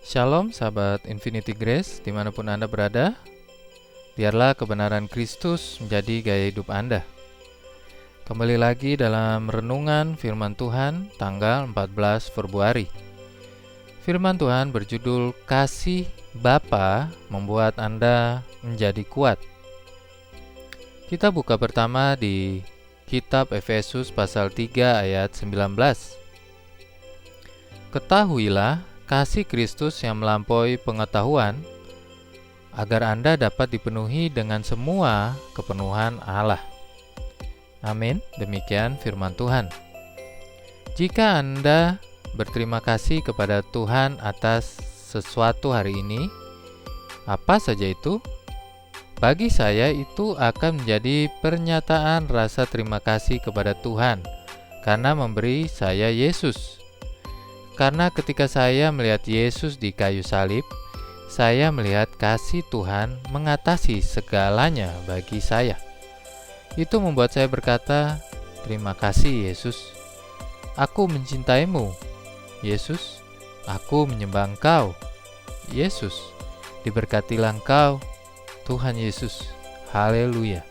Shalom sahabat Infinity Grace dimanapun Anda berada. Biarlah kebenaran Kristus menjadi gaya hidup Anda. Kembali lagi dalam renungan firman Tuhan tanggal 14 Februari. Firman Tuhan berjudul Kasih Bapa membuat Anda menjadi kuat. Kita buka pertama di kitab Efesus pasal 3 ayat 19. Ketahuilah kasih Kristus yang melampaui pengetahuan, agar Anda dapat dipenuhi dengan semua kepenuhan Allah. Amin. Demikian firman Tuhan. Jika Anda berterima kasih kepada Tuhan atas sesuatu hari ini, apa saja itu, bagi saya itu akan menjadi pernyataan rasa terima kasih kepada Tuhan karena memberi saya Yesus. Karena ketika saya melihat Yesus di kayu salib, saya melihat kasih Tuhan mengatasi segalanya bagi saya. Itu membuat saya berkata, terima kasih Yesus. Aku mencintaimu, Yesus. Aku menyembah Engkau, Yesus. Diberkatilah Engkau, Tuhan Yesus. Haleluya.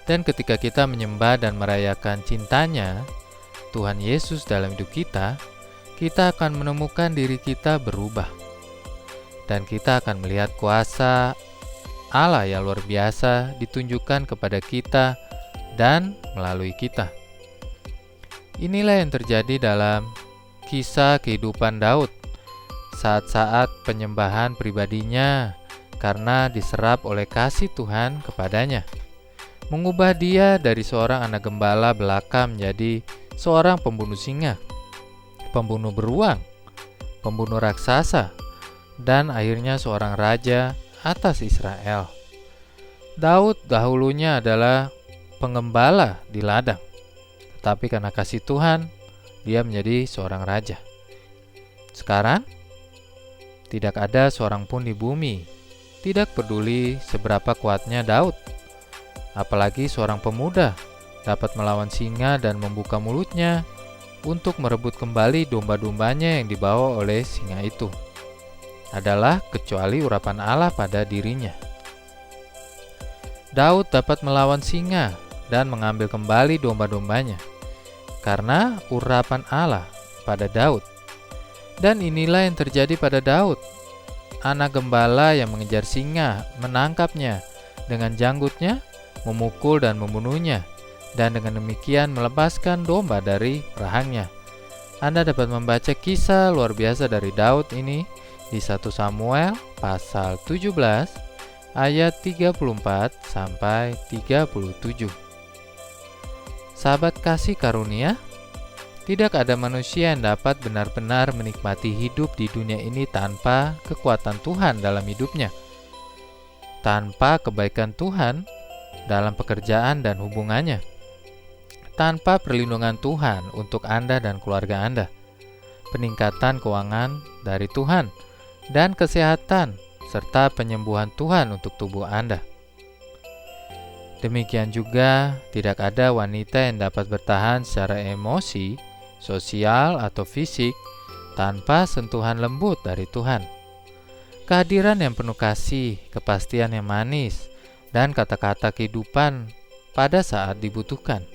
Dan ketika kita menyembah dan merayakan cintanya Tuhan Yesus dalam hidup kita akan menemukan diri kita berubah. Dan kita akan melihat kuasa Allah yang luar biasa ditunjukkan kepada kita dan melalui kita. Inilah yang terjadi dalam kisah kehidupan Daud saat-saat penyembahan pribadinya karena diserap oleh kasih Tuhan kepadanya. Mengubah dia dari seorang anak gembala belaka menjadi seorang pembunuh singa, pembunuh beruang, pembunuh raksasa, dan akhirnya seorang raja atas Israel. Daud dahulunya adalah penggembala di ladang, tetapi karena kasih Tuhan, dia menjadi seorang raja. Sekarang, tidak ada seorang pun di bumi, tidak peduli seberapa kuatnya Daud, apalagi seorang pemuda dapat melawan singa dan membuka mulutnya untuk merebut kembali domba-dombanya yang dibawa oleh singa itu, adalah kecuali urapan Allah pada dirinya. Daud dapat melawan singa dan mengambil kembali domba-dombanya karena urapan Allah pada Daud. Dan inilah yang terjadi pada Daud. Anak gembala yang mengejar singa menangkapnya dengan janggutnya, memukul dan membunuhnya, dan dengan demikian melepaskan domba dari rahangnya. Anda dapat membaca kisah luar biasa dari Daud ini di 1 Samuel pasal 17 ayat 34 sampai 37. Sahabat kasih karunia, tidak ada manusia yang dapat benar-benar menikmati hidup di dunia ini tanpa kekuatan Tuhan dalam hidupnya, tanpa kebaikan Tuhan dalam pekerjaan dan hubungannya, tanpa perlindungan Tuhan untuk Anda dan keluarga Anda, peningkatan keuangan dari Tuhan, dan kesehatan, serta penyembuhan Tuhan untuk tubuh Anda. Demikian juga, tidak ada wanita yang dapat bertahan secara emosi, sosial, atau fisik tanpa sentuhan lembut dari Tuhan. Kehadiran yang penuh kasih, kepastian yang manis, dan kata-kata kehidupan pada saat dibutuhkan.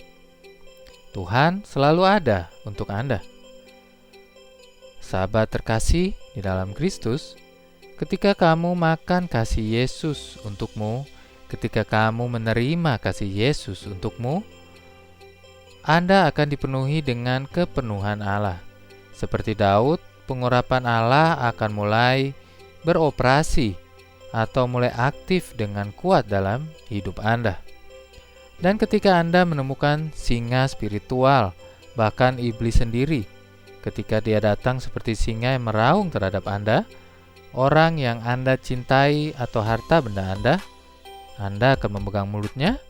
Tuhan selalu ada untuk Anda. Sahabat terkasih di dalam Kristus, ketika kamu makan kasih Yesus untukmu, ketika kamu menerima kasih Yesus untukmu, Anda akan dipenuhi dengan kepenuhan Allah. Seperti Daud, pengurapan Allah akan mulai beroperasi atau mulai aktif dengan kuat dalam hidup Anda. Dan ketika Anda menemukan singa spiritual, bahkan iblis sendiri, ketika dia datang seperti singa yang meraung terhadap Anda, orang yang Anda cintai atau harta benda Anda akan memegang mulutnya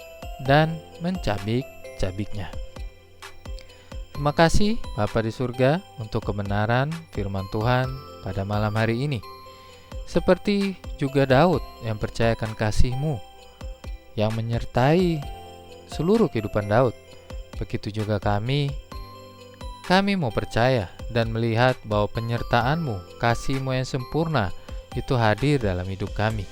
dan mencabik-cabiknya. Terima kasih Bapa di surga untuk kebenaran firman Tuhan pada malam hari ini. Seperti juga Daud yang percayakan kasih-Mu yang menyertai seluruh kehidupan Daud, begitu juga kami Kami mau percaya dan melihat bahwa penyertaan-Mu, kasih-Mu yang sempurna itu hadir dalam hidup kami.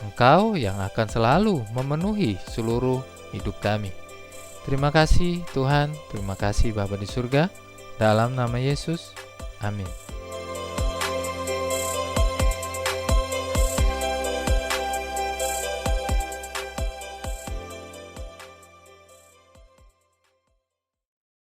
Engkau yang akan selalu memenuhi seluruh hidup kami. Terima kasih Tuhan, terima kasih Bapa di surga. Dalam nama Yesus, amin.